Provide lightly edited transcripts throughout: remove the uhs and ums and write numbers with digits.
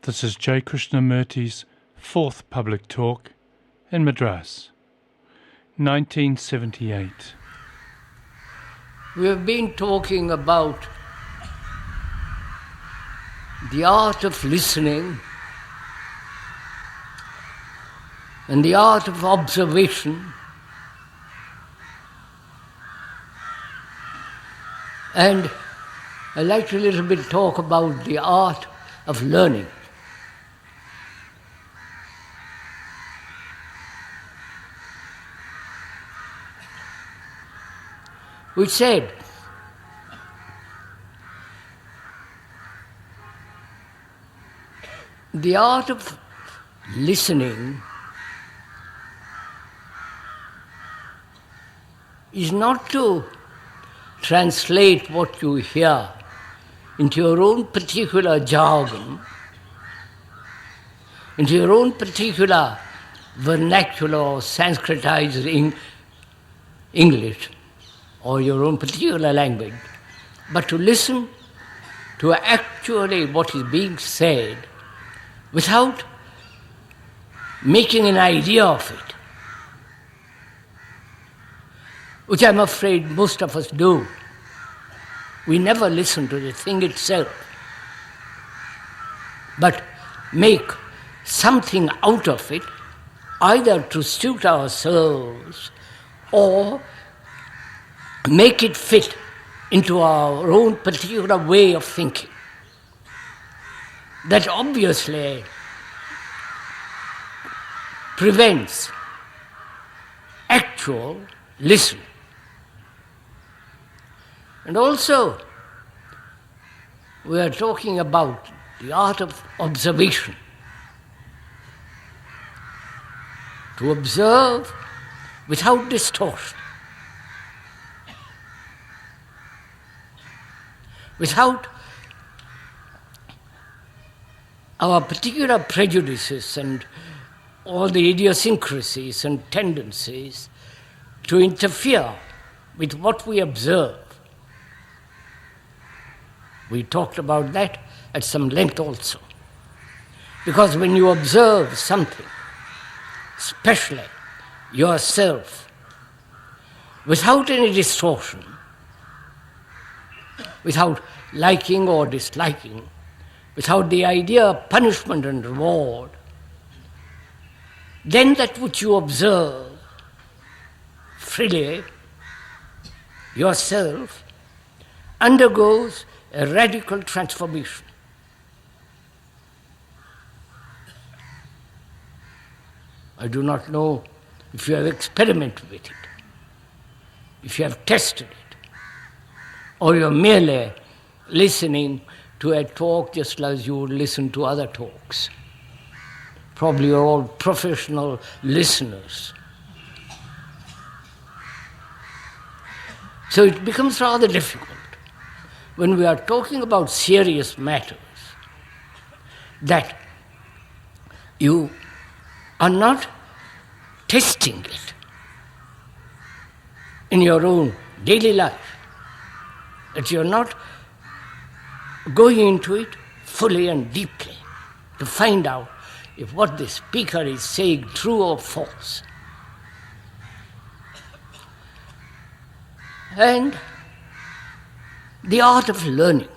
This is J. Krishnamurti's fourth public talk in Madras, 1978. We have been talking about the art of listening and the art of observation and I'd like to a little bit talk about the art of learning. We said the art of listening is not to translate what you hear into your own particular jargon, into your own particular vernacular or Sanskritized English, or your own particular language, but to listen to actually what is being said without making an idea of it, which I'm afraid most of us do. We never listen to the thing itself, but make something out of it, either to suit ourselves or make it fit into our own particular way of thinking. That obviously prevents actual listening. And also, we are talking about the art of observation. To observe without distortion, without our particular prejudices and all the idiosyncrasies and tendencies to interfere with what we observe. We talked about that at some length also. Because when you observe something, especially yourself, without any distortion, without liking or disliking, without the idea of punishment and reward, then that which you observe freely, yourself, undergoes a radical transformation. I do not know if you have experimented with it, if you have tested it, or you're merely listening to a talk just as you would listen to other talks. Probably you're all professional listeners. So it becomes rather difficult when we are talking about serious matters that you are not testing it in your own daily life, that you're not going into it fully and deeply to find out if what the speaker is saying true or false. And the art of learning.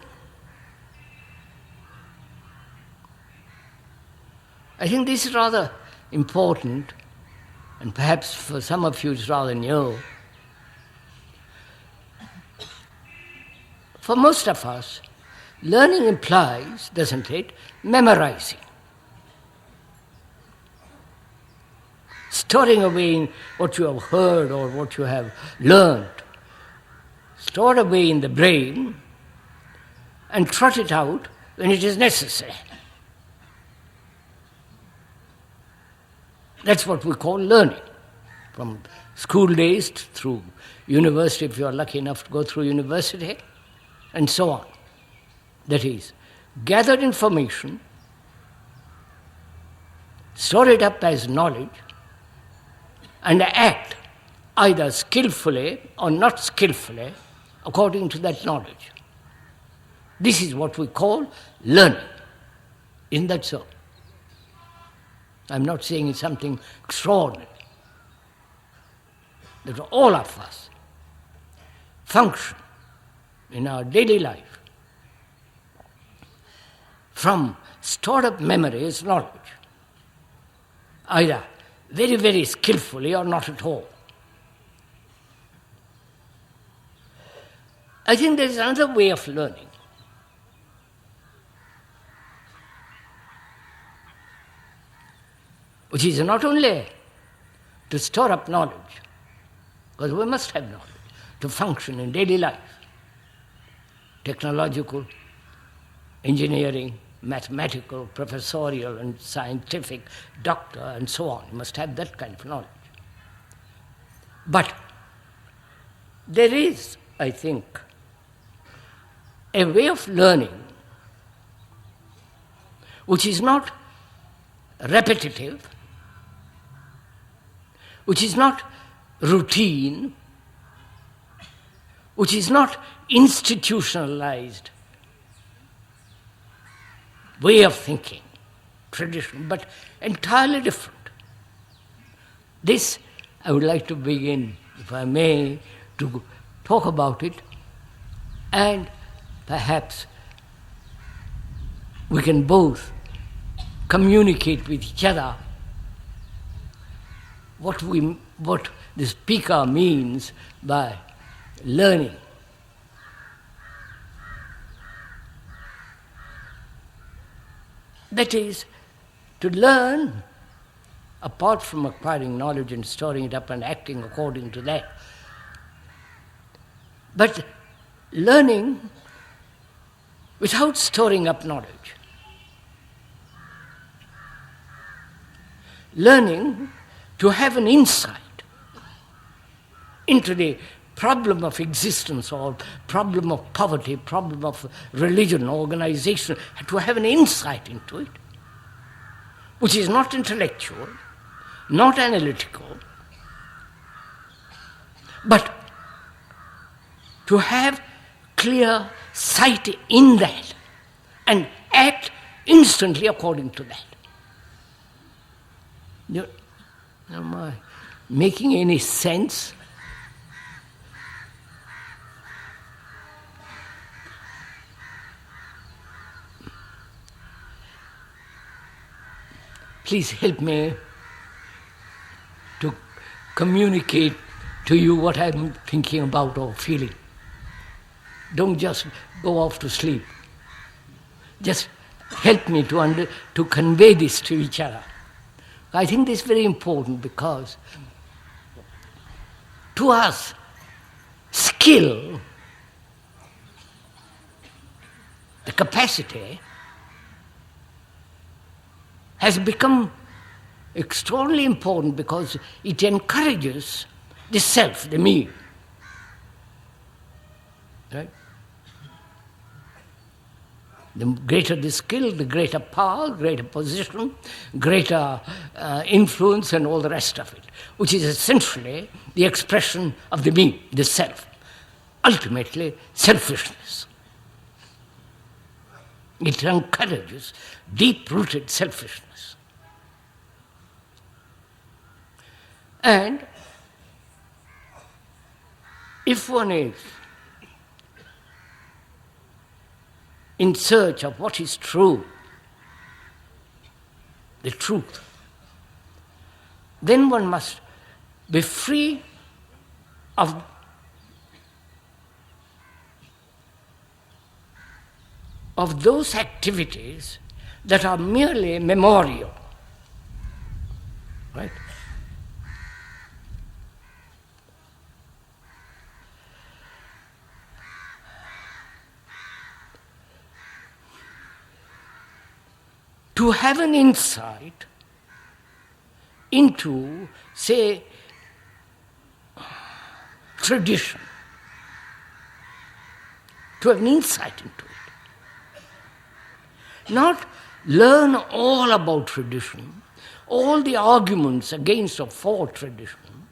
I think this is rather important, and perhaps for some of you it's rather new. For most of us, learning implies, doesn't it, memorizing. Storing away what you have heard or what you have learned. Stored away in the brain and trot it out when it is necessary. That's what we call learning. From school days through university, if you are lucky enough to go through university, and so on. That is, gather information, store it up as knowledge, and act either skillfully or not skillfully according to that knowledge. This is what we call learning. Isn't that so? I'm not saying it's something extraordinary. That all of us function in our daily life from stored up memories, knowledge, either very, very skillfully or not at all. I think there is another way of learning. Which is not only to store up knowledge, because we must have knowledge to function in daily life, technological, engineering, mathematical, professorial and scientific, doctor and so on. You must have that kind of knowledge. But there is, I think, a way of learning which is not repetitive, which is not routine, which is not institutionalized way of thinking, tradition, but entirely different. This I would like to begin, if I may, to talk about it, and perhaps we can both communicate with each other what the speaker means by learning. That is, to learn, apart from acquiring knowledge and storing it up and acting according to that, but learning without storing up knowledge. Learning to have an insight into the problem of existence or problem of poverty, problem of religion, organization, to have an insight into it, which is not intellectual, not analytical, but to have clear sight in that and act instantly according to that. Am I making any sense? Please help me to communicate to you what I'm thinking about or feeling. Don't just go off to sleep. Just help me to convey this to each other. I think this is very important because to us, skill, the capacity, has become extraordinarily important because it encourages the self, the me. Right? The greater the skill, the greater power, greater position, greater influence and all the rest of it, which is essentially the expression of the me, the self. Ultimately, selfishness. It encourages deep-rooted selfishness. And if one is in search of what is true, the truth, then one must be free of those activities that are merely memorial, right? To have an insight into, say, tradition, to have an insight into it. Not learn all about tradition, all the arguments against or for tradition,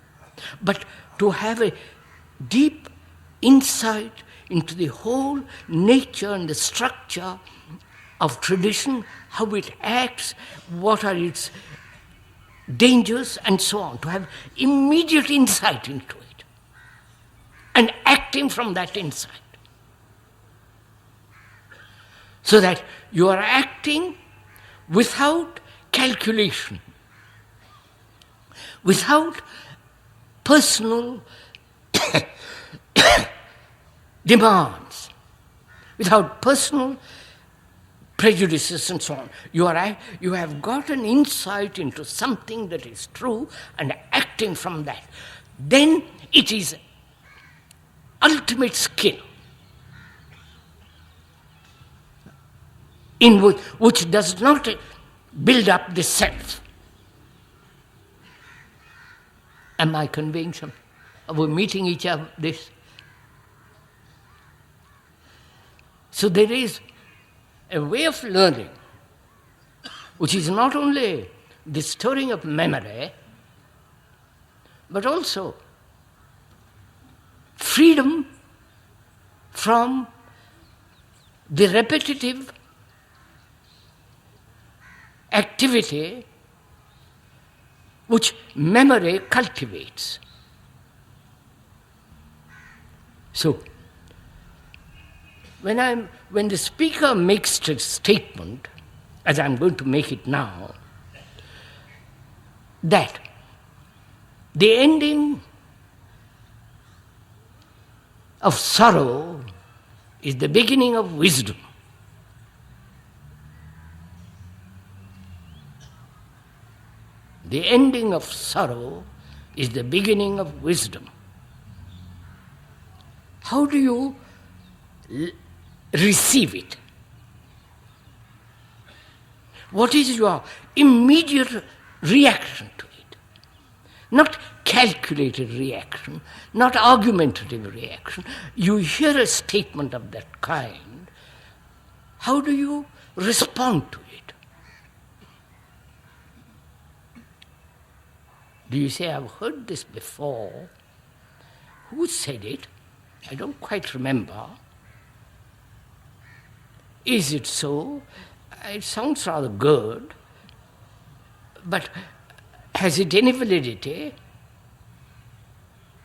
but to have a deep insight into the whole nature and the structure of tradition, how it acts, what are its dangers, and so on, to have immediate insight into it and acting from that insight. So that you are acting without calculation, without personal demands, without personal prejudices and so on. You have got an insight into something that is true and acting from that. Then it is ultimate skill, in which does not build up the self. Am I conveying something? Are we meeting each other this? So there is a way of learning which is not only the storing of memory, but also freedom from the repetitive activity which memory cultivates. So, when the speaker makes a statement, as I'm going to make it now, that the ending of sorrow is the beginning of wisdom. The ending of sorrow is the beginning of wisdom. How do you receive it? What is your immediate reaction to it? Not calculated reaction, not argumentative reaction. You hear a statement of that kind. How do you respond to it? Do you say, I've heard this before? Who said it? I don't quite remember. Is it so? It sounds rather good, but has it any validity?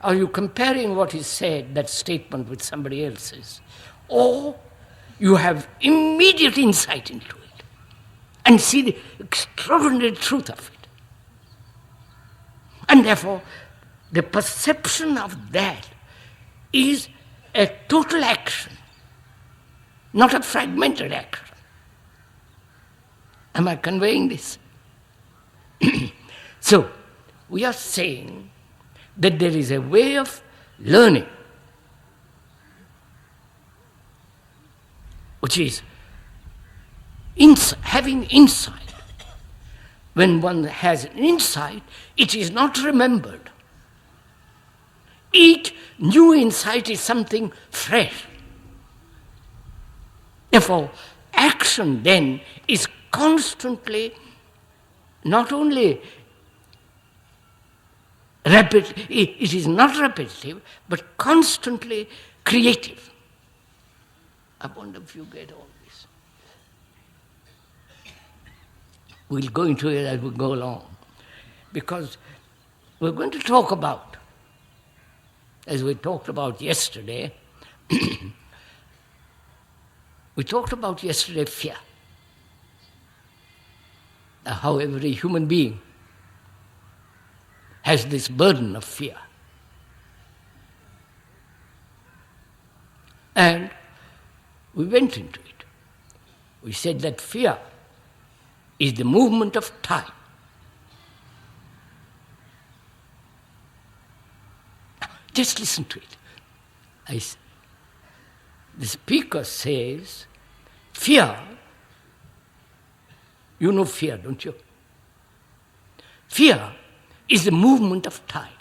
Are you comparing what is said, that statement, with somebody else's? Or you have immediate insight into it and see the extraordinary truth of it. And therefore, the perception of that is a total action, not a fragmented action. Am I conveying this? So, we are saying that there is a way of learning which is having insight. When one has an insight, it is not remembered. Each new insight is something fresh. Therefore, action then is constantly not only it is not repetitive, but constantly creative. I wonder if you get all this. We'll go into it as we go along, because we're going to talk about, as we talked about yesterday, we talked about yesterday fear. How every human being has this burden of fear. And we went into it. We said that fear is the movement of time. Just listen to it. The speaker says, fear, you know fear, don't you? Fear is the movement of time.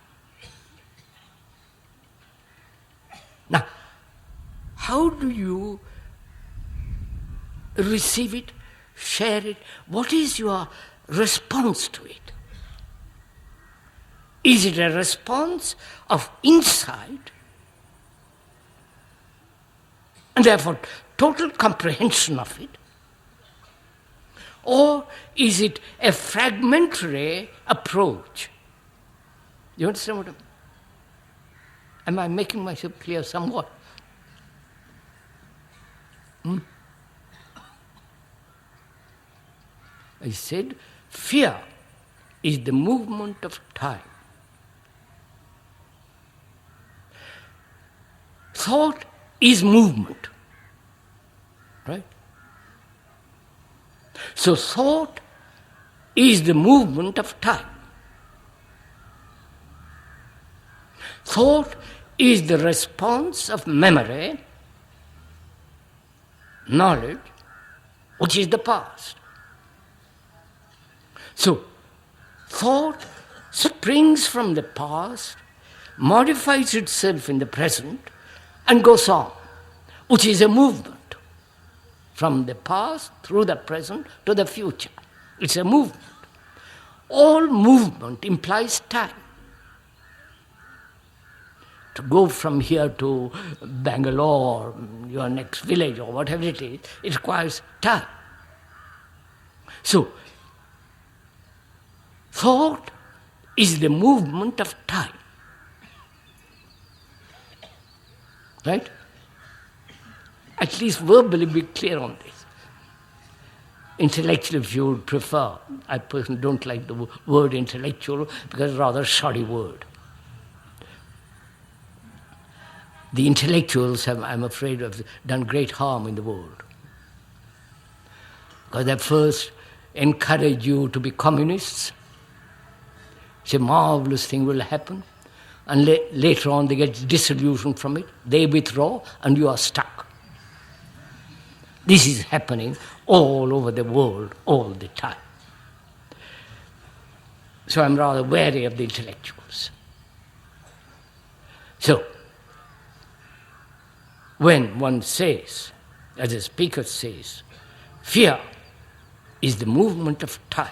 Now, how do you receive it, share it? What is your response to it? Is it a response of insight and therefore total comprehension of it? Or is it a fragmentary approach? You understand what am I making myself clear somewhat? I said, fear is the movement of time. Thought is movement. Right? So thought is the movement of time. Thought is the response of memory, knowledge, which is the past. So, thought springs from the past, modifies itself in the present, and goes on, which is a movement. From the past, through the present, to the future. It's a movement. All movement implies time. To go from here to Bangalore, your next village, or whatever it is, it requires time. So, thought is the movement of time. Right? At least verbally be clear on this. Intellectual, if you would prefer. I personally don't like the word intellectual because it's a rather shoddy word. The intellectuals have, I'm afraid, have done great harm in the world. Because they first encourage you to be communists. It's a marvelous thing will happen. And later on they get disillusioned from it. They withdraw and you are stuck. This is happening all over the world all the time. So I'm rather wary of the intellectuals. So, when one says, as a speaker says, fear is the movement of time,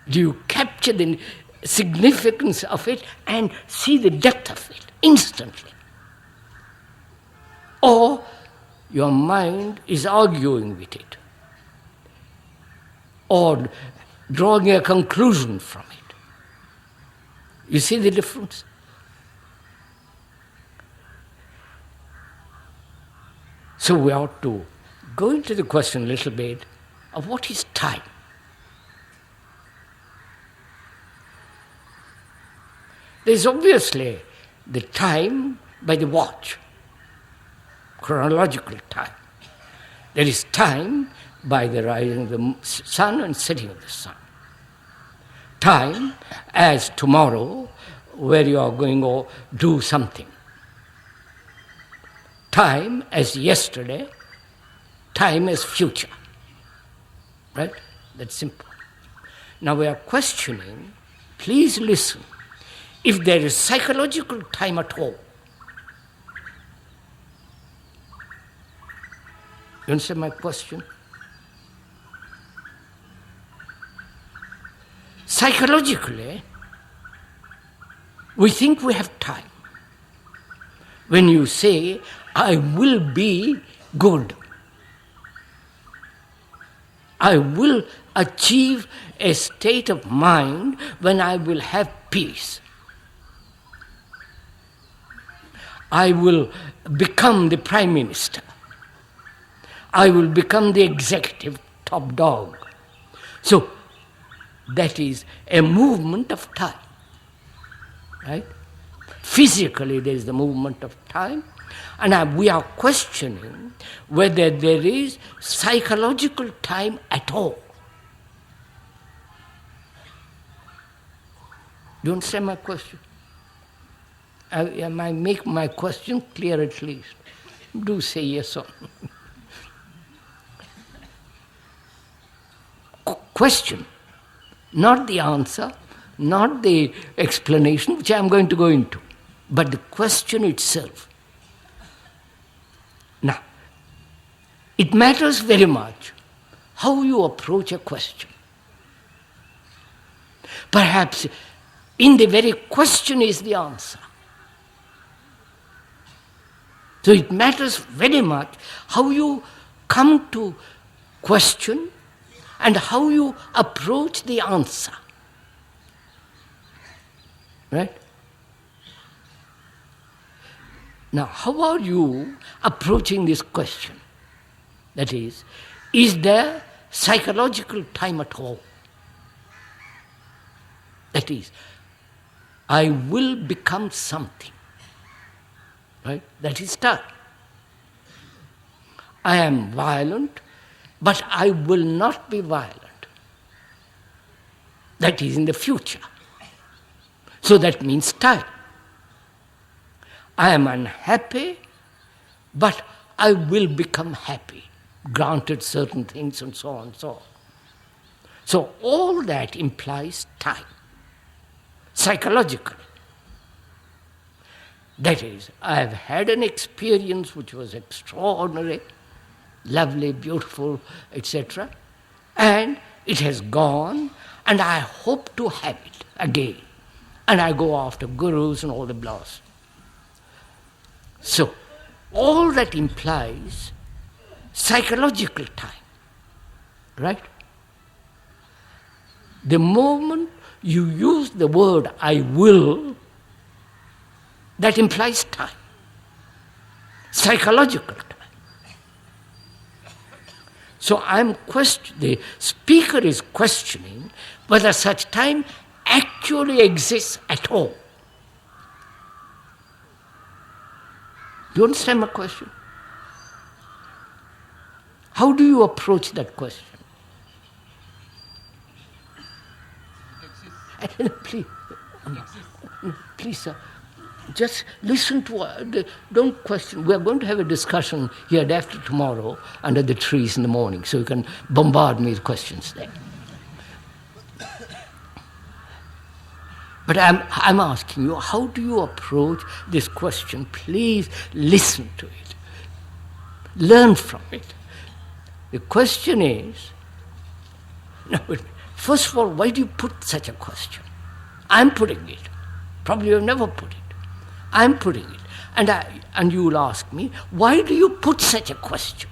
do you capture the significance of it and see the depth of it instantly? Or your mind is arguing with it, or drawing a conclusion from it. You see the difference? So we ought to go into the question a little bit of what is time. There is obviously the time by the watch, chronological time. There is time by the rising of the sun and setting of the sun. Time as tomorrow, where you are going to do something. Time as yesterday, time as future. Right? That's simple. Now we are questioning, please listen, if there is psychological time at all. You understand my question? Psychologically, we think we have time. When you say, I will be good, I will achieve a state of mind when I will have peace. I will become the Prime Minister. I will become the executive top dog. So, that is a movement of time. Right? Physically, there is the movement of time. And we are questioning whether there is psychological time at all. Do you understand my question? I make my question clear at least. Do say yes or no. Question, not the answer, not the explanation, which I am going to go into, but the question itself. Now, it matters very much how you approach a question. Perhaps in the very question is the answer. So it matters very much how you come to question, and how you approach the answer. Right? Now, how are you approaching this question? That is there psychological time at all? That is, I will become something. Right? That is time. I am violent, but I will not be violent. That is in the future. So that means time. I am unhappy, but I will become happy, granted certain things and so on and so on. So all that implies time, psychologically. That is, I have had an experience which was extraordinary, lovely, beautiful, etc., and it has gone, and I hope to have it again. And I go after gurus and all the blows. So, all that implies psychological time, right? The moment you use the word I will, that implies time, psychological time. So the speaker is questioning whether such time actually exists at all. Do you understand my question? How do you approach that question? Please, sir, just listen to, don't question. We are going to have a discussion here day after tomorrow under the trees in the morning, so you can bombard me with questions there. But I'm asking you, how do you approach this question? Please listen to it. Learn from it. The question is, first of all, why do you put such a question? I'm putting it. Probably you've never put it. I'm putting it. And you will ask me, why do you put such a question?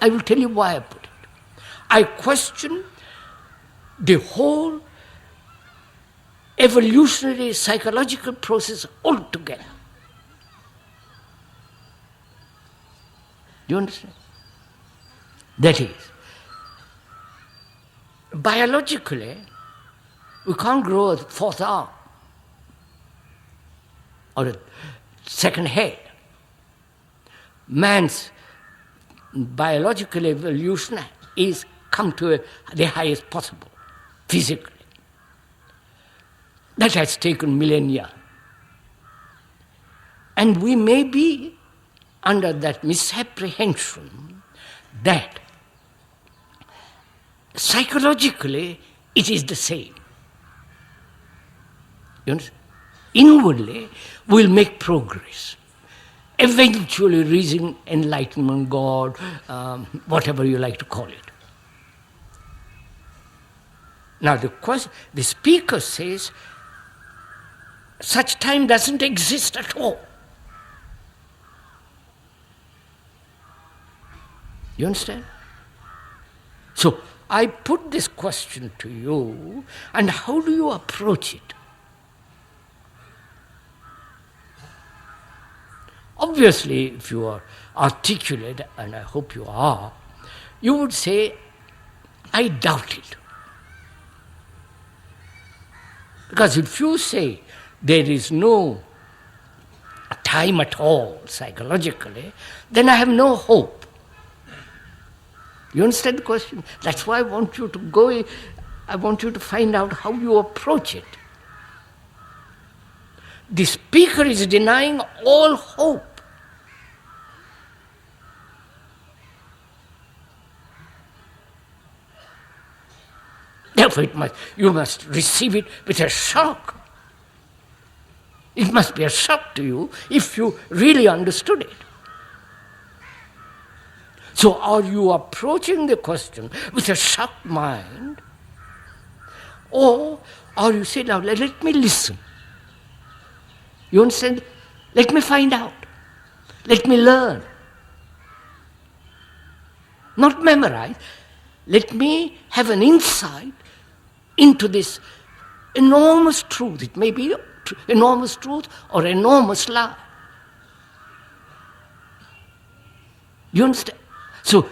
I will tell you why I put it. I question the whole evolutionary psychological process altogether. Do you understand? That is, biologically, we can't grow a fourth arm or a second head. Man's biological evolution is come to the highest possible, physically. That has taken millennia. And we may be under that misapprehension that psychologically it is the same. You understand? Inwardly, we'll make progress. Eventually reaching enlightenment, God, whatever you like to call it. Now the speaker says, such time doesn't exist at all. You understand? So I put this question to you, and how do you approach it? Obviously, if you are articulate, and I hope you are, you would say, I doubt it. Because if you say there is no time at all psychologically, then I have no hope. You understand the question? That's why I want you to find out how you approach it. The speaker is denying all hope. Therefore, you must receive it with a shock. It must be a shock to you if you really understood it. So are you approaching the question with a shocked mind, or are you saying, now let me listen? You understand? Let me find out. Let me learn. Not memorize. Let me have an insight into this enormous truth. It may be enormous truth or enormous lie. You understand? So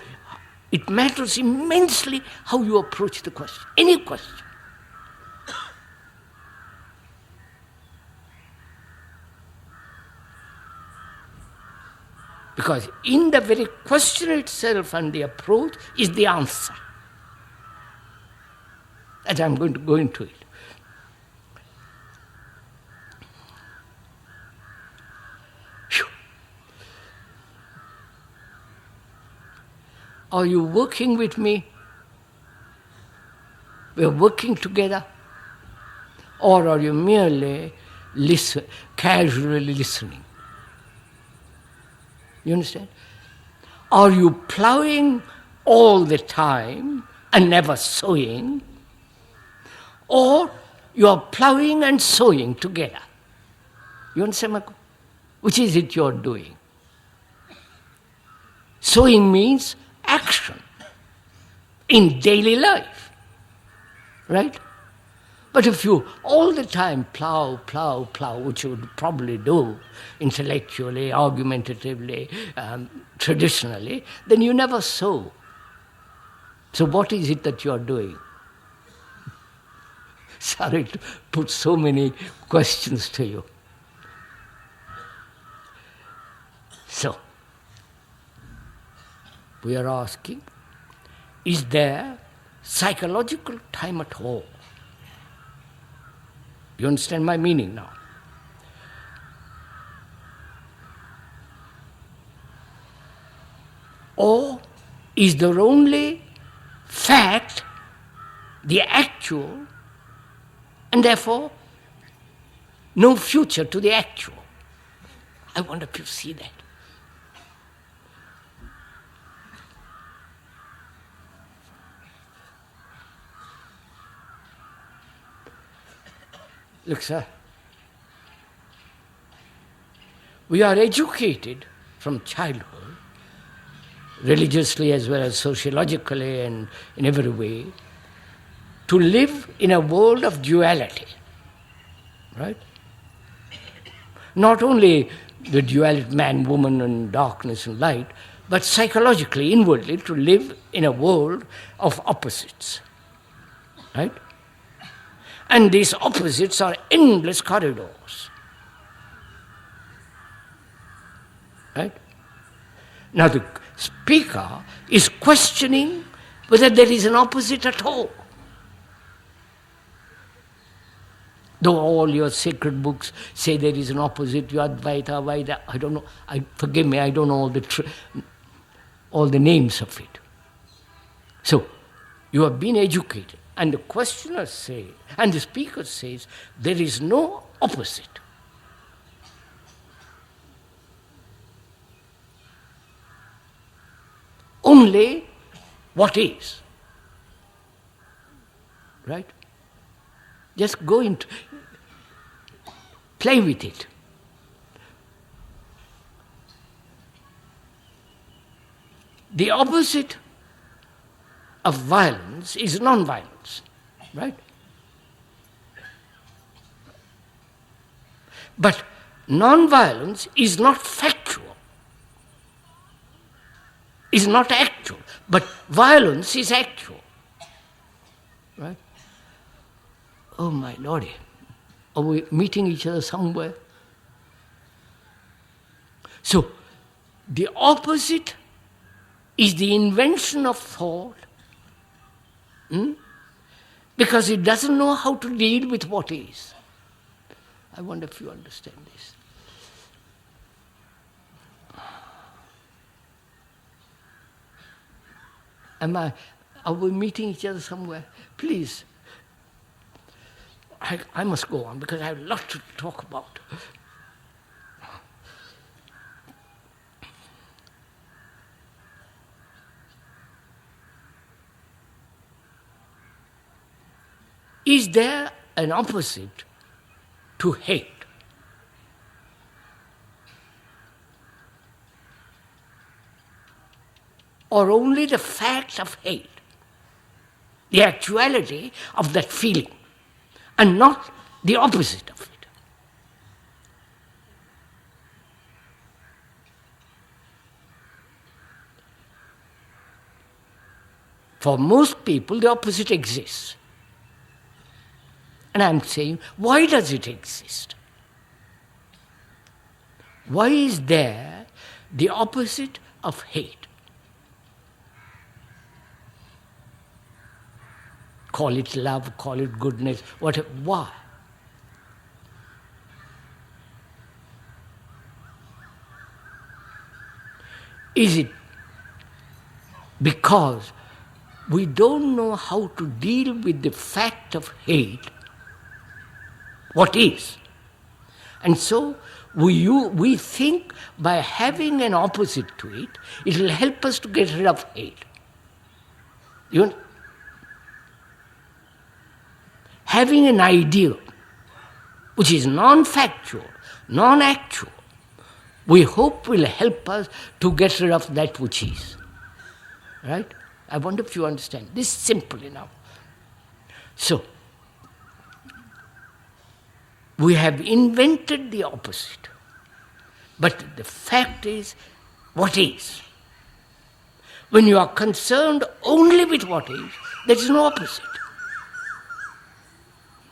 it matters immensely how you approach the question, any question. Because in the very question itself and the approach is the answer. And I'm going to go into it. Phew. Are you working with me? We're working together? Or are you merely casually listening? You understand? Are you plowing all the time and never sowing? Or you are plowing and sowing together? You understand? Which is it you're doing? Sowing means action in daily life, right? But if you all the time plow, which you would probably do intellectually, argumentatively, traditionally, then you never sow. So what is it that you're doing? Sorry to put so many questions to you. So, we are asking, is there psychological time at all? You understand my meaning now? Or is there only fact, the actual, and therefore no future to the actual? I wonder if you see that. Look, sir, we are educated from childhood, religiously as well as sociologically and in every way, to live in a world of duality, right? Not only the duality man, woman, and darkness and light, but psychologically, inwardly, to live in a world of opposites, right? And these opposites are endless corridors. Right? Now the speaker is questioning whether there is an opposite at all. Though all your sacred books say there is an opposite, Advaita, Vaida, I don't know, forgive me, I don't know all the names of it. So, you have been educated. And the questioner says, and the speaker says, there is no opposite. Only what is. Right? Just go into, play with it. The opposite of violence is non-violence, right? But non-violence is not factual, is not actual, but violence is actual, right? Oh my Lordy, are we meeting each other somewhere? So, the opposite is the invention of thought, because it doesn't know how to deal with what is. I wonder if you understand this. Are we meeting each other somewhere? Please. I must go on because I have a lot to talk about. Is there an opposite to hate? or only the fact of hate, the actuality of that feeling, and not the opposite of it. For most people, the opposite exists. And I'm saying, why does it exist? Why is there the opposite of hate? Call it love, call it goodness, whatever. Why? Is it because we don't know how to deal with the fact of hate, what is? And so we think by having an opposite to it, it will help us to get rid of hate. Having an ideal which is non-factual, non-actual, we hope will help us to get rid of that which is. Right? I wonder if you understand. This is simple enough. So, we have invented the opposite. But the fact is, what is? When you are concerned only with what is, there is no opposite.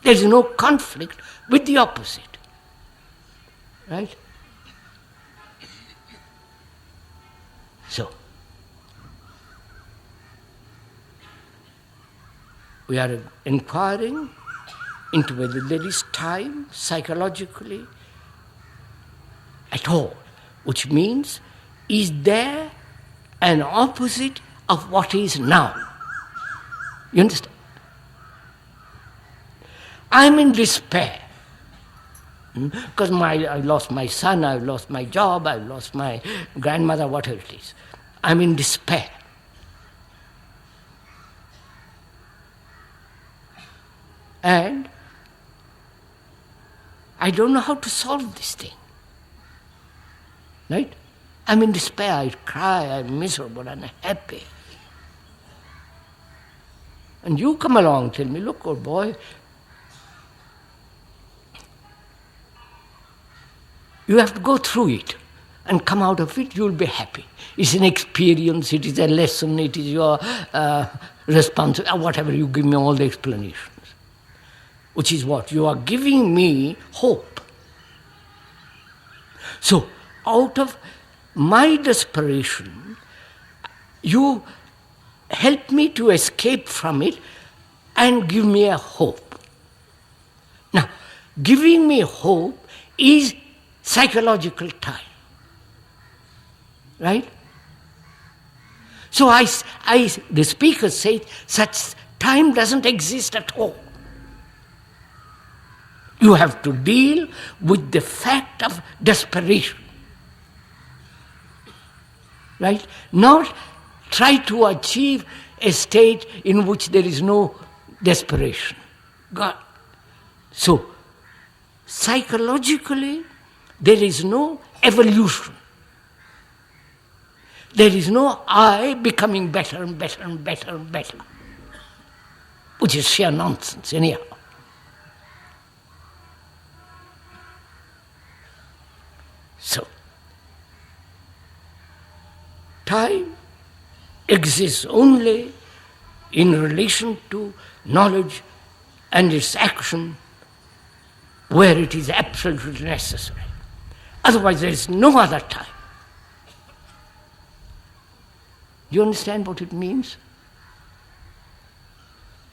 There is no conflict with the opposite. Right? So, we are inquiring into whether there is time psychologically at all, which means, is there an opposite of what is now? You understand? I'm in despair because I lost my son, I've lost my job, I've lost my grandmother, whatever it is. I'm in despair. And I don't know how to solve this thing. Right? I'm in despair, I cry, I'm miserable, unhappy. And you come along, tell me, look, old boy, you have to go through it and come out of it, you'll be happy. It's an experience, it is a lesson, it is your responsibility, whatever, you give me all the explanations. Which is what? You are giving me hope. So, out of my desperation, you help me to escape from it and give me a hope. Now, giving me hope is psychological time. Right? So the speaker said, such time doesn't exist at all. You have to deal with the fact of desperation. Right? Not try to achieve a state in which there is no desperation. God. So, psychologically, there is no evolution. There is no I becoming better and better and better and better, which is sheer nonsense anyhow. So, time exists only in relation to knowledge and its action where it is absolutely necessary. Otherwise, there is no other time. Do you understand what it means?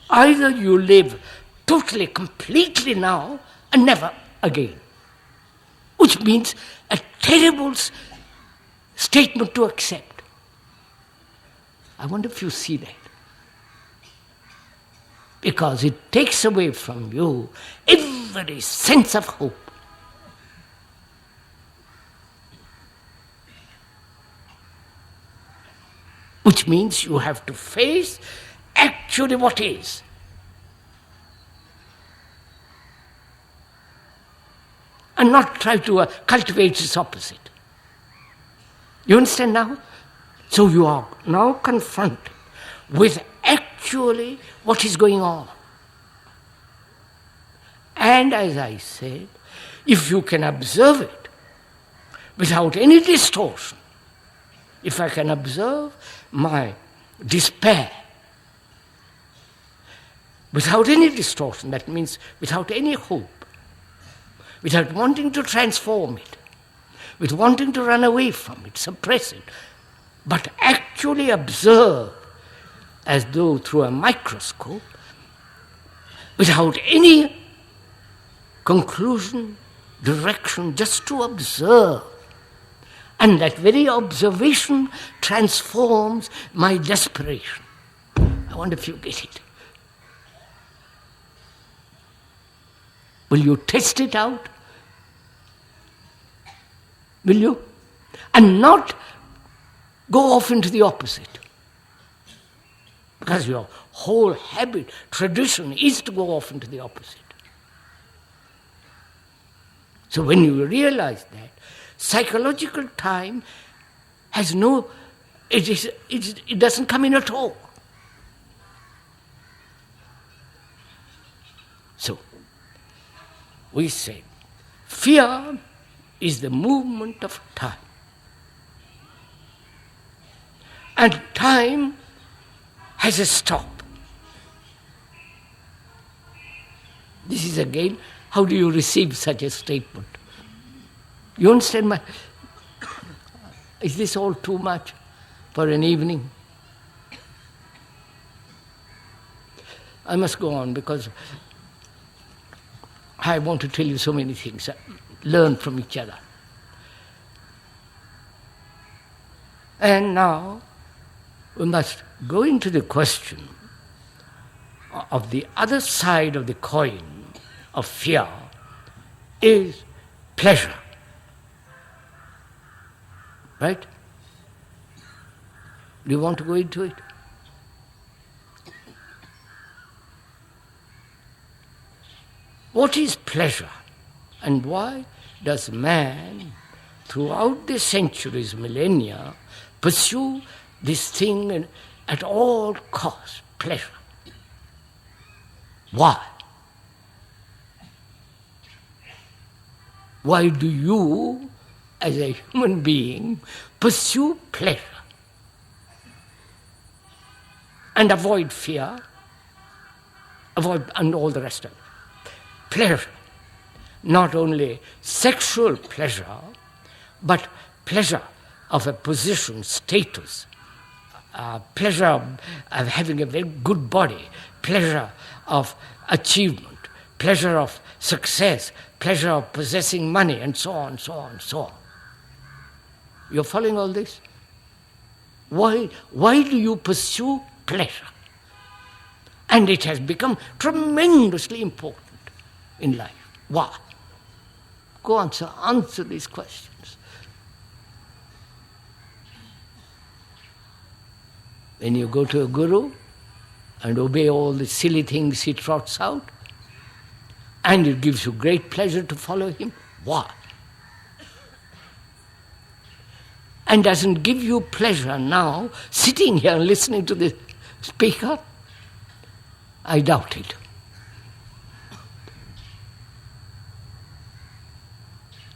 Either you live totally, completely now and never again, which means a terrible statement to accept. I wonder if you see that. Because it takes away from you every sense of hope. Which means you have to face actually what is. And not try to cultivate its opposite. You understand now? So you are now confronted with actually what is going on. And as I said, if you can observe it without any distortion, if I can observe my despair without any distortion, that means without any hope, without wanting to transform it, with wanting to run away from it, suppress it, but actually observe as though through a microscope, without any conclusion, direction, just to observe. And that very observation transforms my desperation. I wonder if you get it. Will you test it out? Will you? And not go off into the opposite. Because your whole habit, tradition is to go off into the opposite. So when you realize that, psychological time has no, it doesn't come in at all. So, we say, fear is the movement of time. And time has a stop. This is again, how do you receive such a statement? You understand my... Is this all too much for an evening? I must go on because I want to tell you so many things. Learn from each other. And now we must go into the question of the other side of the coin of fear is pleasure. Right? Do you want to go into it? What is pleasure? And why does man, throughout the centuries, millennia, pursue this thing at all costs, pleasure? Why? Why do you, as a human being, pursue pleasure and avoid fear, and all the rest of it? Pleasure, not only sexual pleasure, but pleasure of a position, status, pleasure of having a very good body, pleasure of achievement, pleasure of success, pleasure of possessing money, and so on, so on, so on. You're following all this? Why do you pursue pleasure? And it has become tremendously important in life. Why? Go answer these questions. When you go to a guru and obey all the silly things he trots out, and it gives you great pleasure to follow him, why? And doesn't give you pleasure now sitting here listening to the speaker? I doubt it.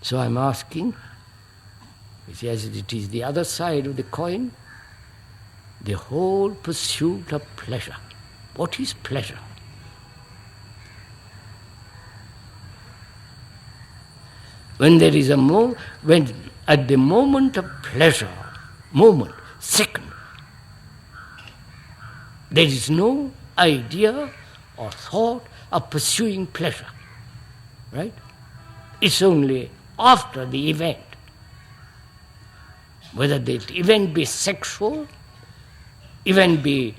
So I'm asking, as it is the other side of the coin, the whole pursuit of pleasure. What is pleasure? When there is when at the moment of pleasure, second, there is no idea or thought of pursuing pleasure, right? It's only after the event. Whether the event be sexual, event be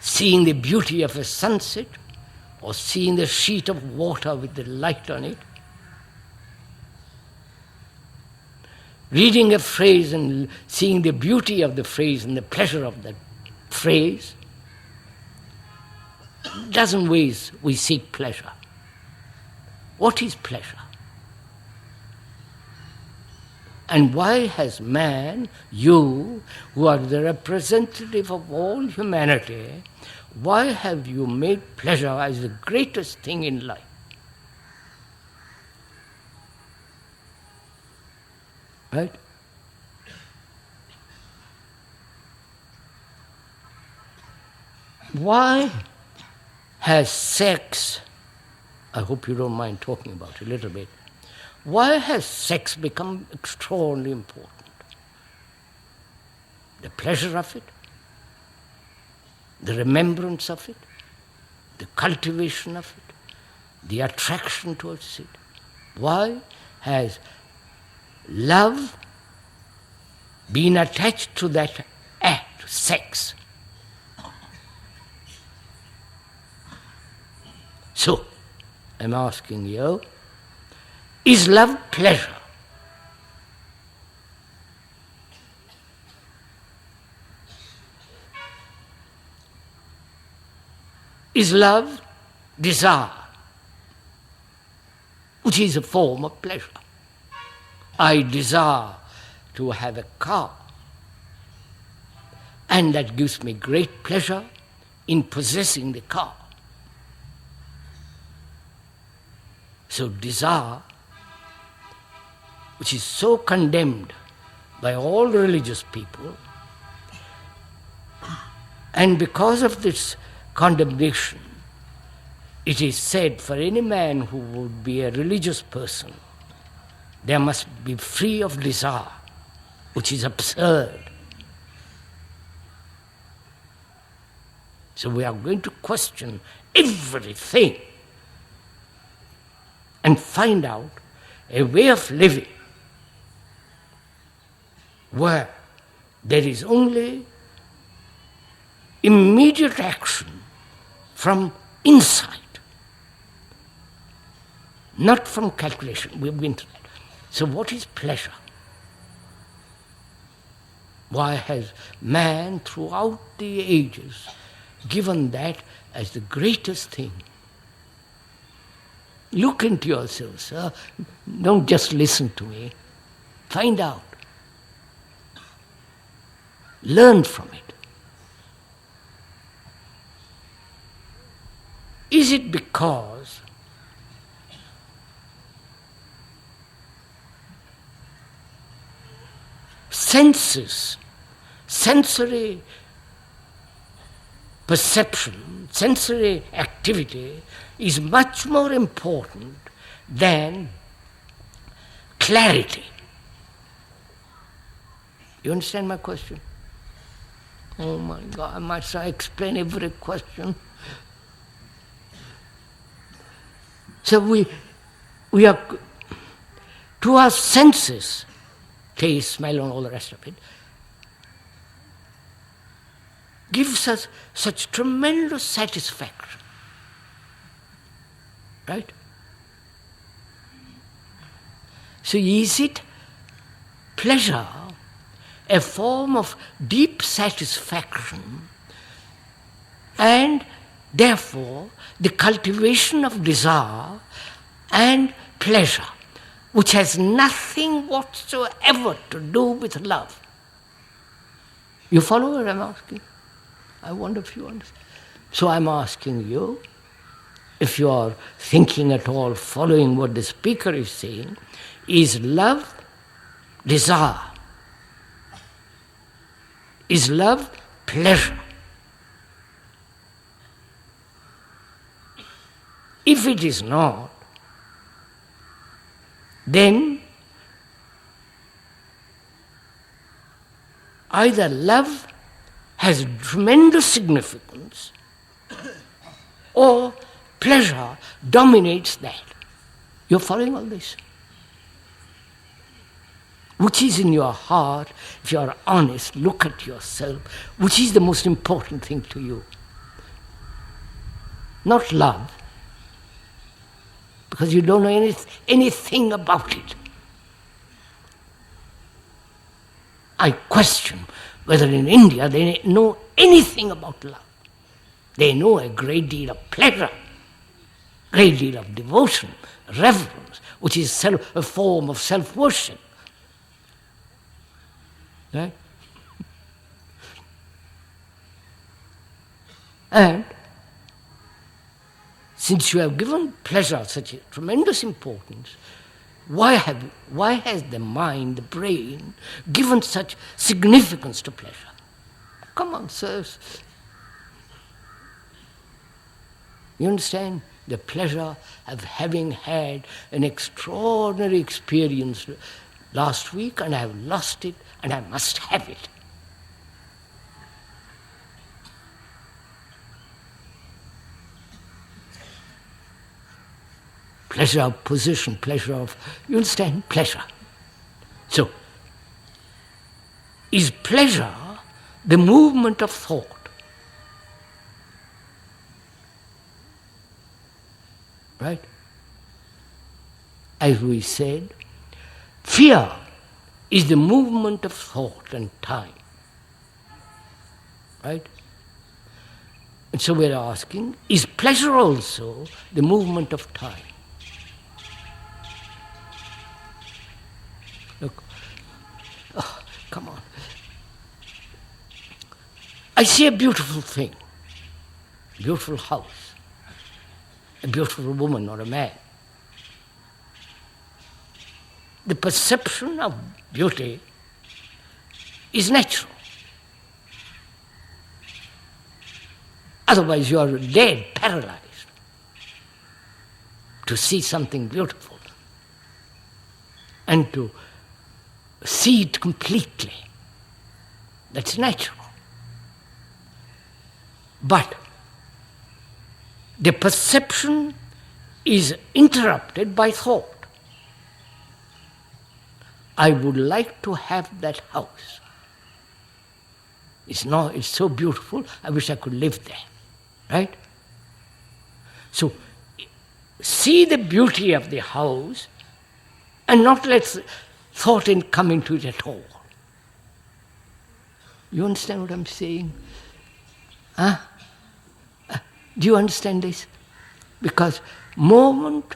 seeing the beauty of a sunset, or seeing the sheet of water with the light on it, reading a phrase and seeing the beauty of the phrase and the pleasure of that phrase, dozen ways we seek pleasure. What is pleasure? And why has man, you, who are the representative of all humanity, why have you made pleasure as the greatest thing in life? Right? Why has sex, I hope you don't mind talking about it a little bit, why has sex become extraordinarily important? The pleasure of it, the remembrance of it, the cultivation of it, the attraction towards it. Why has love been attached to that act, sex? So, I'm asking you, is love pleasure? Is love desire, which is a form of pleasure? I desire to have a car, and that gives me great pleasure in possessing the car. So desire, which is so condemned by all religious people, and because of this condemnation, it is said for any man who would be a religious person, there must be free of desire, which is absurd. So we are going to question everything and find out a way of living where there is only immediate action from insight, not from calculation. We've been to that. So what is pleasure? Why has man throughout the ages given that as the greatest thing? Look into yourselves, sir. Don't just listen to me. Find out. Learn from it. Is it because senses, sensory perception, sensory activity is much more important than clarity? You understand my question? Oh my God, must I explain every question? So we are, to our senses, taste, smell and all the rest of it, gives us such tremendous satisfaction. Right? So is it pleasure, a form of deep satisfaction, and therefore the cultivation of desire and pleasure, which has nothing whatsoever to do with love? You follow what I'm asking? I wonder if you understand. So I'm asking you, if you are thinking at all, following what the speaker is saying, is love desire? Is love pleasure? If it is not, then either love has tremendous significance or pleasure dominates that. You're following all this? Which is in your heart, if you are honest, look at yourself, which is the most important thing to you? Not love, because you don't know anything about it. I question whether in India they know anything about love. They know a great deal of pleasure, great deal of devotion, reverence, which is a form of self-worship. Right? And since you have given pleasure such a tremendous importance, why has the mind, the brain, given such significance to pleasure? Come on, sirs. You understand? The pleasure of having had an extraordinary experience last week, and I have lost it, and I must have it. Pleasure of position, pleasure of, you understand, pleasure. So, is pleasure the movement of thought? Right? As we said, fear is the movement of thought and time. Right? And so we're asking, is pleasure also the movement of time? Look, oh, come on. I see a beautiful thing, a beautiful house, a beautiful woman or a man. The perception of beauty is natural. Otherwise you are dead, paralyzed, to see something beautiful and to see it completely. That's natural. But the perception is interrupted by thought. I would like to have that house. It's so beautiful, I wish I could live there. Right? So, see the beauty of the house and not let thought come into it at all. You understand what I'm saying? Huh? Do you understand this? Because moment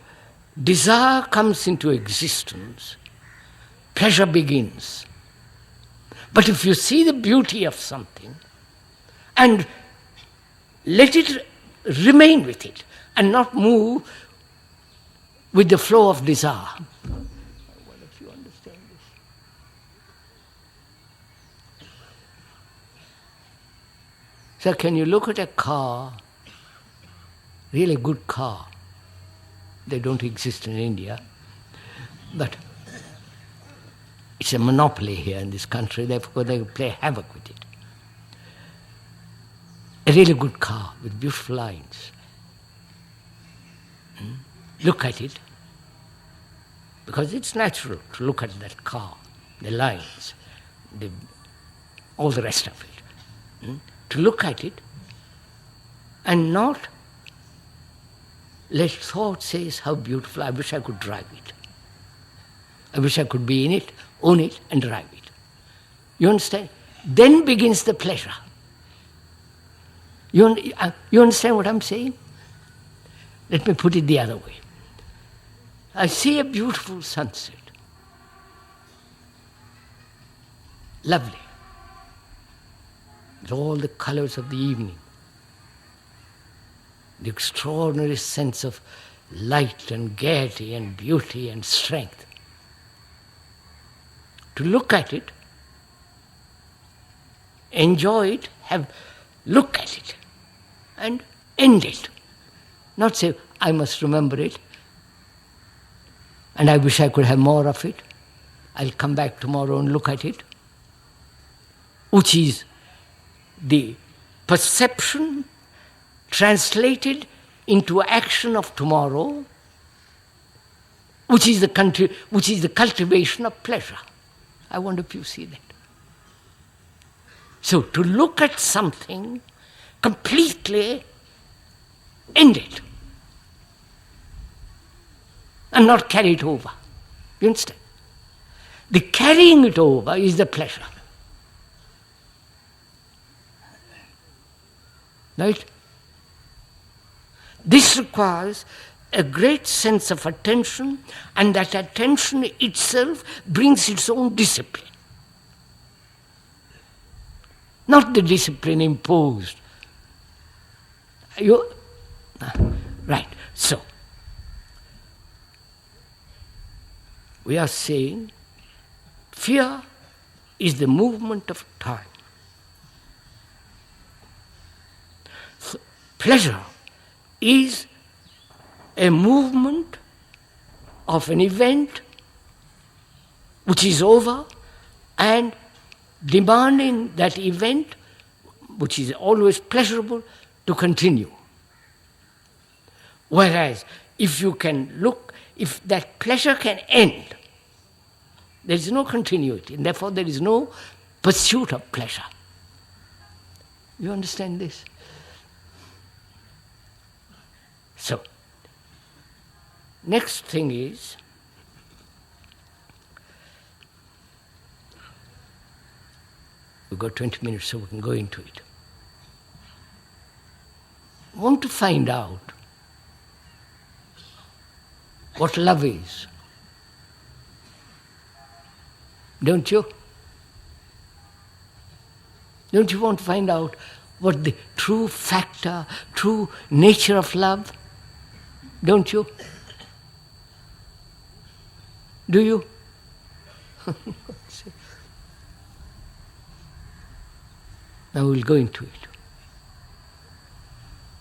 desire comes into existence, pleasure begins. But if you see the beauty of something and let it remain with it and not move with the flow of desire. I wonder if you understand this. So can you look at a car, really good car? They don't exist in India, but it's a monopoly here in this country, therefore they play havoc with it. A really good car with beautiful lines. Look at it, because it's natural to look at that car, the lines, all the rest of it. To look at it and not let thought say, how beautiful, I wish I could drive it. I wish I could be in it, own it, and drive it. You understand? Then begins the pleasure. You understand what I'm saying? Let me put it the other way. I see a beautiful sunset. Lovely. With all the colors of the evening. The extraordinary sense of light and gaiety and beauty and strength. To look at it, enjoy it, look at it, and end it. Not say, I must remember it, and I wish I could have more of it. I'll come back tomorrow and look at it. Which is the perception translated into action of tomorrow, which is the cultivation of pleasure. I wonder if you see that. So to look at something completely, end it. And not carry it over. You understand? The carrying it over is the pleasure. Right? This requires a great sense of attention, and that attention itself brings its own discipline. not the discipline imposed. Right. So, we are saying fear is the movement of time. So, pleasure is a movement of an event which is over and demanding that event, which is always pleasurable, to continue. Whereas if you can look, if that pleasure can end, there is no continuity, and therefore there is no pursuit of pleasure. You understand this? So, next thing is, we've got 20 minutes so we can go into it. I want to find out what love is. Don't you? Don't you want to find out what the true factor, true nature of love? Don't you? Do you? Now we'll go into it.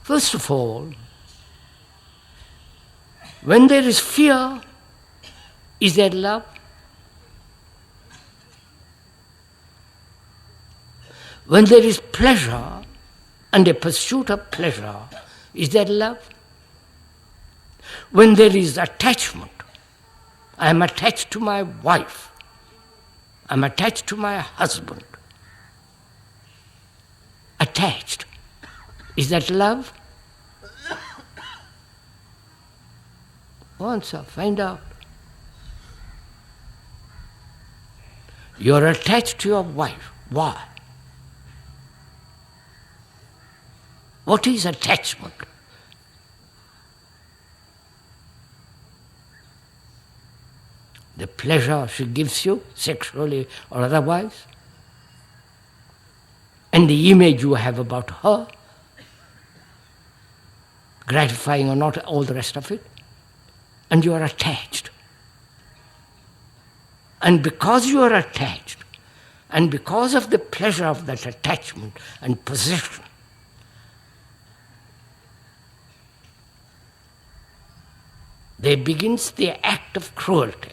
First of all, when there is fear, is there love? When there is pleasure and a pursuit of pleasure, is there love? When there is attachment, I am attached to my wife, I am attached to my husband. Attached, is that love? Answer, find out. You are attached to your wife. Why? What is attachment? The pleasure she gives you, sexually or otherwise, and the image you have about her, gratifying or not, all the rest of it, and you are attached. And because you are attached, and because of the pleasure of that attachment and possession, there begins the act of cruelty.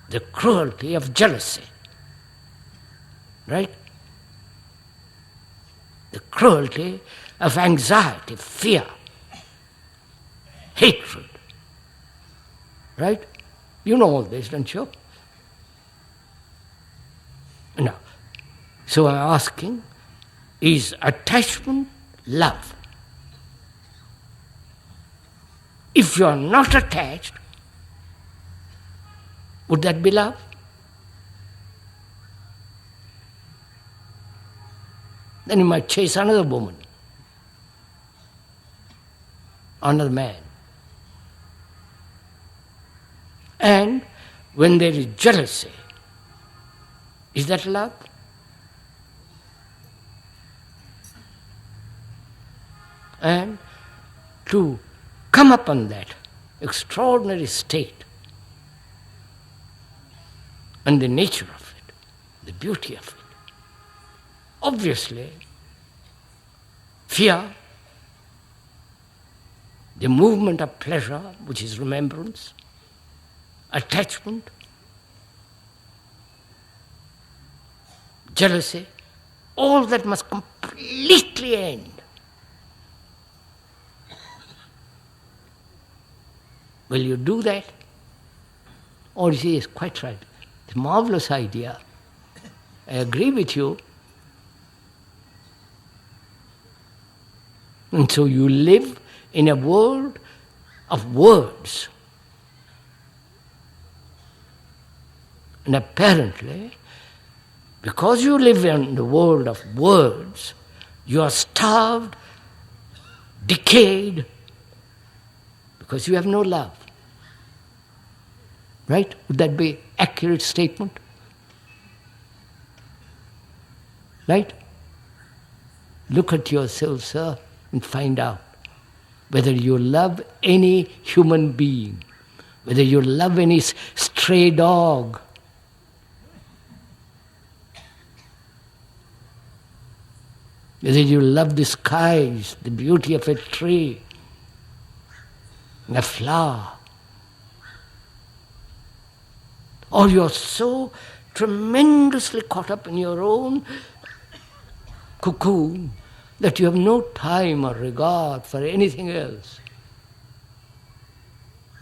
The cruelty of jealousy. Right? The cruelty of anxiety, fear, hatred. Right? You know all this, don't you? Now, so I'm asking, is attachment love? If you are not attached, would that be love? Then you might chase another woman, another man. And when there is jealousy, is that love? And to come upon that extraordinary state and the nature of it, the beauty of it, obviously, fear, the movement of pleasure, which is remembrance, attachment, jealousy, all that must completely end. Will you do that? Or you say, yes, quite right. It's a marvelous idea. I agree with you. And so you live in a world of words. And apparently, because you live in the world of words, you are starved, decayed, because you have no love. Right? Would that be an accurate statement? Right? Look at yourself, sir, and find out whether you love any human being, whether you love any stray dog, whether you love the skies, the beauty of a tree, a flower, or you're so tremendously caught up in your own cocoon that you have no time or regard for anything else.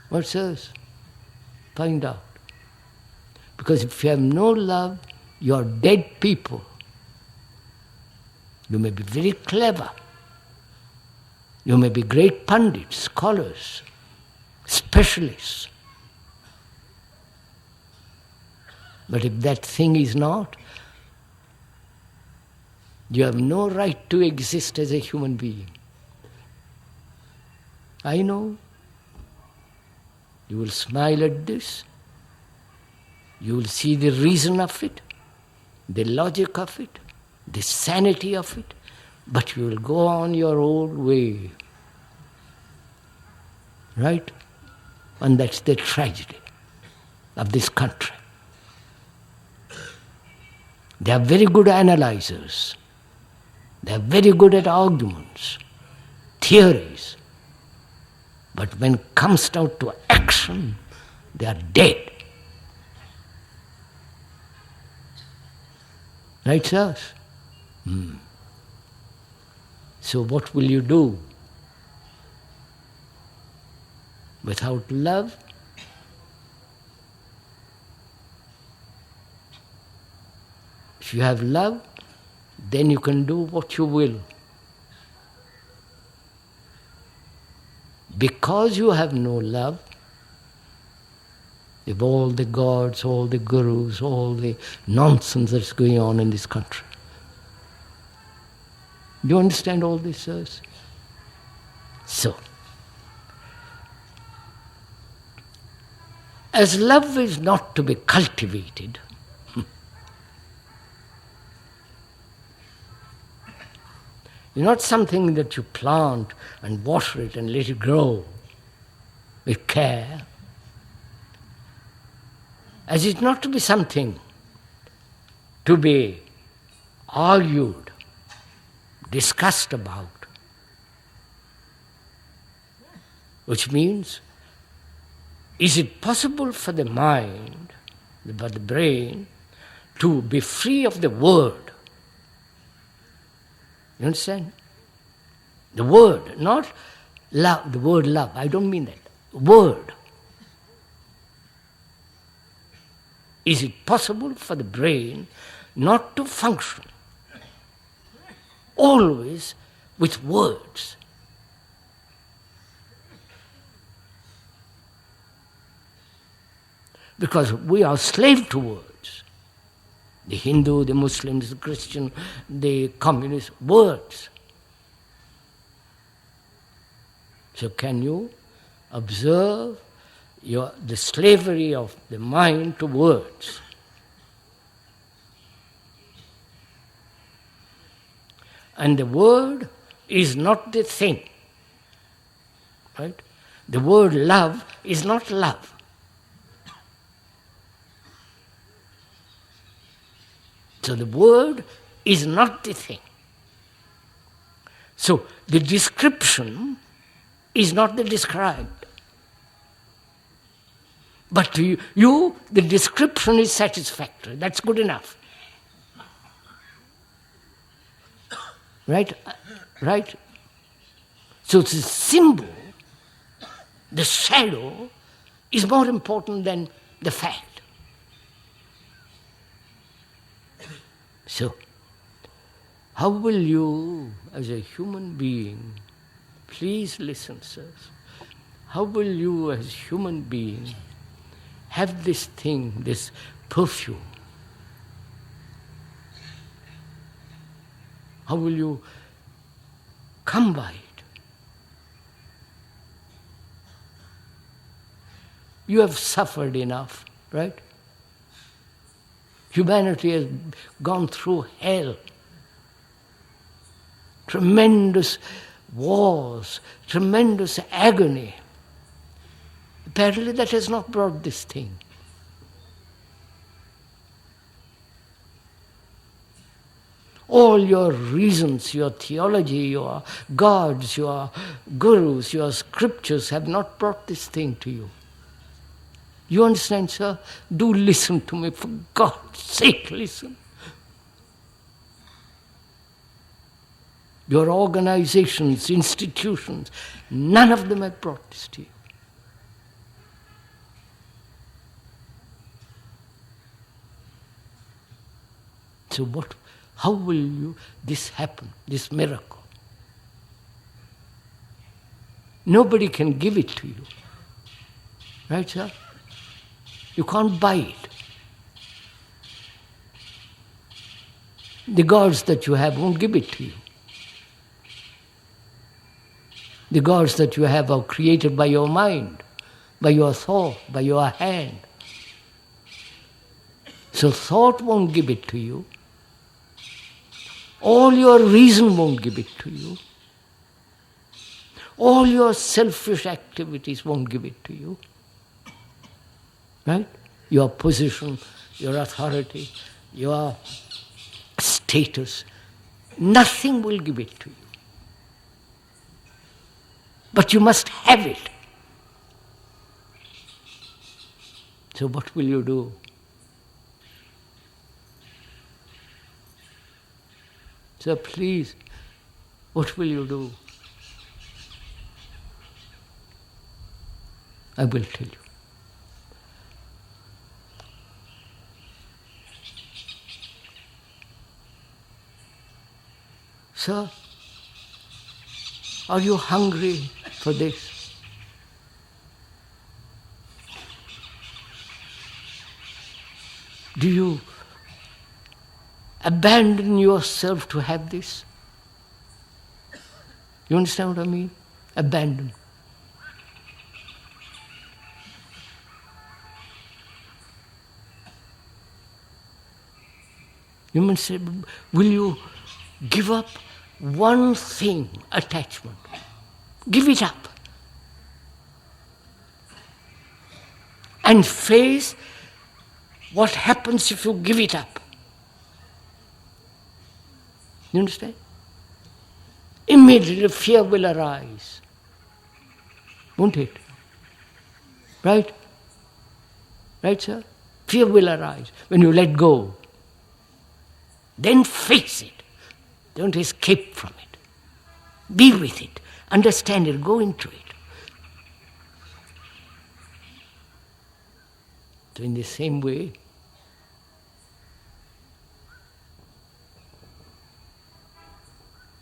What says? Find out. Because if you have no love, you are dead people. You may be very clever. You may be great pundits, scholars, specialists. But if that thing is not, you have no right to exist as a human being. I know. You will smile at this. You will see the reason of it, the logic of it, the sanity of it, but you will go on your own way. Right? And that's the tragedy of this country. They are very good analyzers. They are very good at arguments, theories. But when it comes down to action, they are dead. Right, sirs? So what will you do? Without love, if you have love, then you can do what you will. Because you have no love, with all the gods, all the gurus, all the nonsense that's going on in this country. Do you understand all this, sirs? So, as love is not to be cultivated, it's not something that you plant and water it and let it grow with care. As it's not to be something to be argued, discussed about, which means, is it possible for the mind, for the brain, to be free of the word? You understand? The word, not love, the word love, I don't mean that. Word. Is it possible for the brain not to function always with words? Because we are slave to words. The Hindu, the Muslims, the Christian, the communist, words. So can you observe the slavery of the mind to words? And the word is not the thing. Right? The word love is not love. So the word is not the thing. So the description is not the described. But to you, the description is satisfactory. That's good enough. Right? Right? So the symbol, the shadow, is more important than the fact. So, how will you, as a human being, please listen, sirs, how will you, as a human being, have this thing, this perfume? How will you come by it? You have suffered enough, right? Humanity has gone through hell. tremendous wars, tremendous agony. Apparently that has not brought this thing. All your reasons, your theology, your gods, your gurus, your scriptures have not brought this thing to you. You understand, sir? Do listen to me, for God's sake, listen. Your organizations, institutions, none of them have brought this to you. So how will this happen, this miracle? Nobody can give it to you. Right, sir? You can't buy it. The gods that you have won't give it to you. The gods that you have are created by your mind, by your thought, by your hand. So thought won't give it to you. All your reason won't give it to you. All your selfish activities won't give it to you. Right? Your position, your authority, your status, nothing will give it to you. But you must have it. So what will you do? So please, what will you do? I will tell you. Sir, are you hungry for this? Do you abandon yourself to have this? You understand what I mean? Abandon. You must say, will you give up one thing, attachment? Give it up. And face what happens if you give it up. You understand? Immediately fear will arise. Won't it? Right? Right, sir? Fear will arise when you let go. Then face it. Don't escape from it. Be with it. Understand it. Go into it. So in the same way,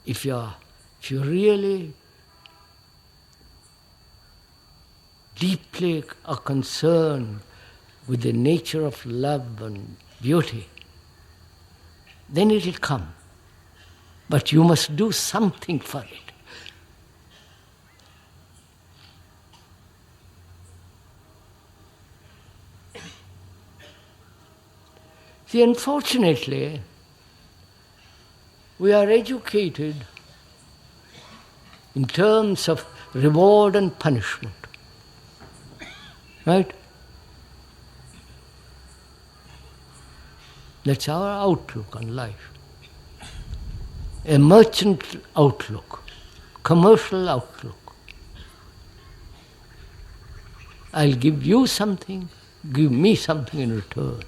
if you really deeply are concerned with the nature of love and beauty, then it will come. But you must do something for it. See, unfortunately, we are educated in terms of reward and punishment. Right? That's our outlook on life. A merchant outlook, commercial outlook. I'll give you something, give me something in return.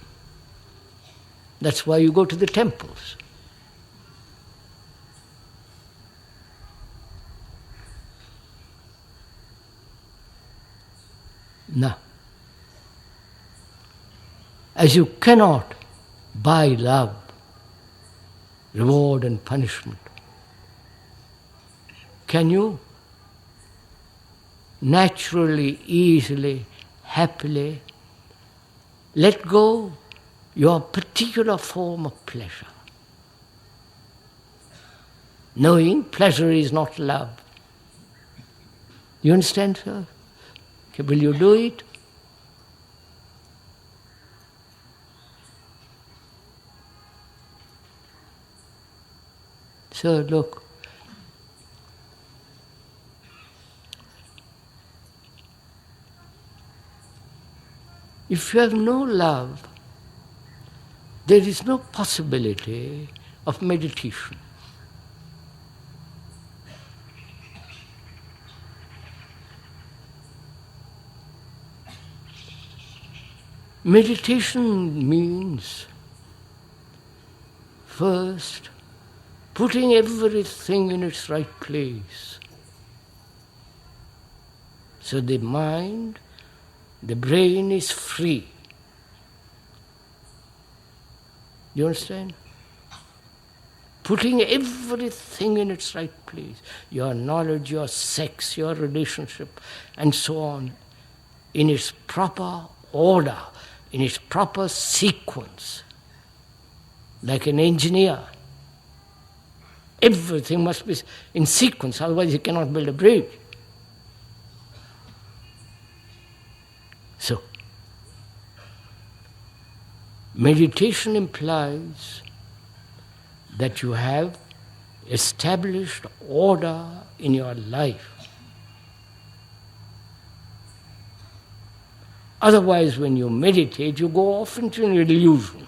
That's why you go to the temples. Now, as you cannot buy love, reward and punishment, can you naturally, easily, happily let go your particular form of pleasure, knowing pleasure is not love? You understand, sir? Okay, will you do it? Sir, look, If you have no love, there is no possibility of meditation. Meditation means first putting everything in its right place. So the mind, the brain is free. You understand? Putting everything in its right place. Your knowledge, your sex, your relationship, and so on, in its proper order, in its proper sequence. Like an engineer. Everything must be in sequence, otherwise you cannot build a bridge. So, meditation implies that you have established order in your life. Otherwise, when you meditate, you go off into an illusion.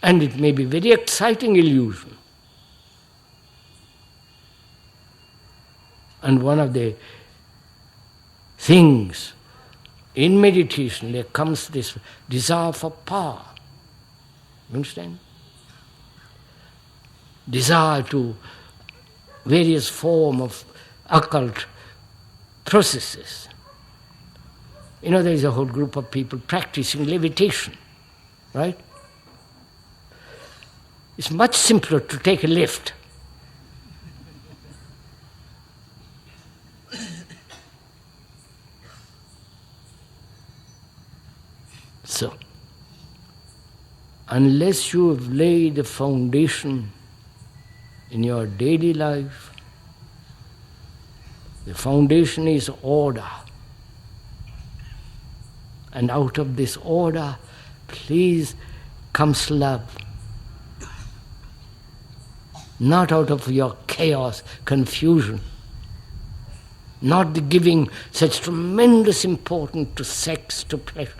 And it may be a very exciting illusion. And one of the things in meditation, there comes this desire for power. You understand? Desire to various form of occult processes. You know, there is a whole group of people practicing levitation, right? It's much simpler to take a lift. So, unless you have laid a foundation in your daily life, the foundation is order. And out of this order, please, comes love. Not out of your chaos, confusion. Not the giving such tremendous importance to sex, to pleasure.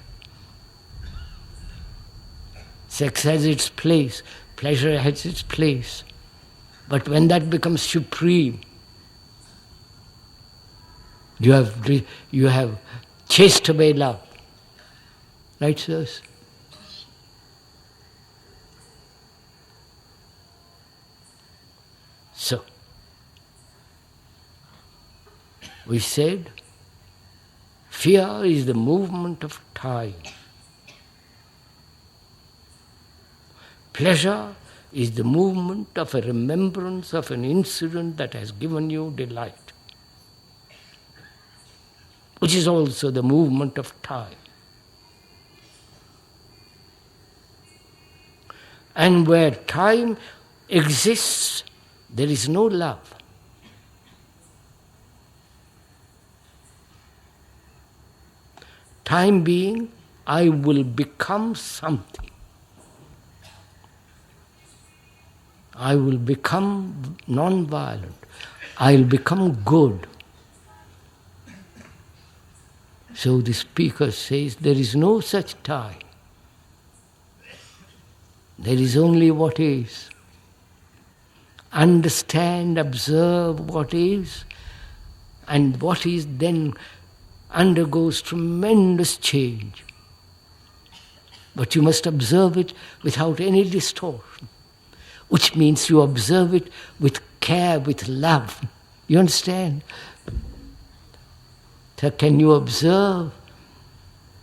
Sex has its place, pleasure has its place. But when that becomes supreme, you have chased away love. Right, sirs? So, we said, fear is the movement of time. Pleasure is the movement of a remembrance of an incident that has given you delight, which is also the movement of time. And where time exists, there is no love. Time being, I will become something. I will become non-violent. I will become good. So the speaker says, there is no such time. There is only what is. Understand, observe what is, and what is then undergoes tremendous change. But you must observe it without any distortion, which means you observe it with care, with love. You understand? So can you observe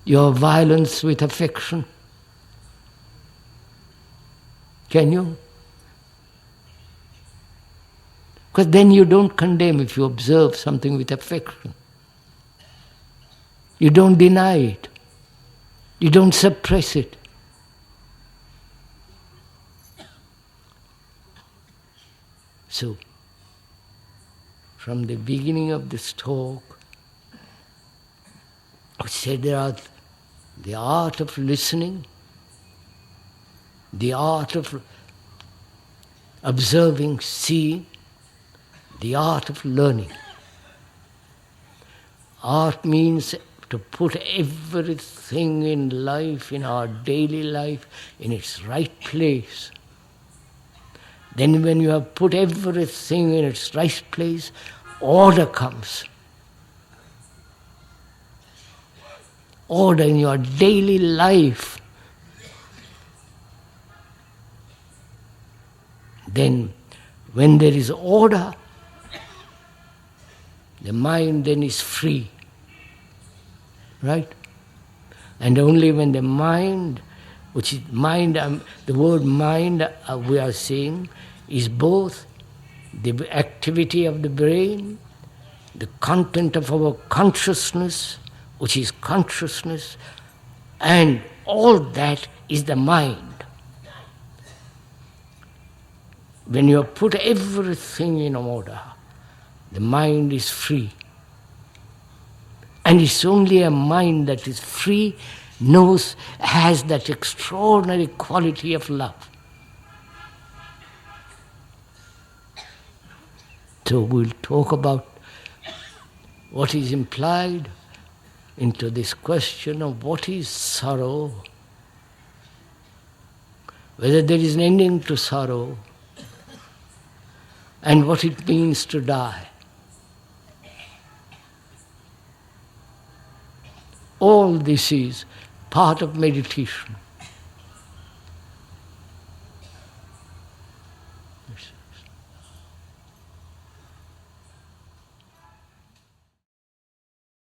your violence with affection? Can you? Because then you don't condemn if you observe something with affection. You don't deny it. You don't suppress it. So, from the beginning of this talk, I said there are the art of listening, the art of observing, seeing, the art of learning. Art means to put everything in life, in our daily life, in its right place. Then when you have put everything in its right place, order comes. Order in your daily life. Then, when there is order, the mind then is free. Right? And only when the mind, which is mind, the word mind we are saying, is both the activity of the brain, the content of our consciousness, which is consciousness, and all that is the mind. When you have put everything in order, the mind is free. And it's only a mind that is free, has that extraordinary quality of love. So we'll talk about what is implied into this question of what is sorrow, whether there is an ending to sorrow, and what it means to die. All this is part of meditation.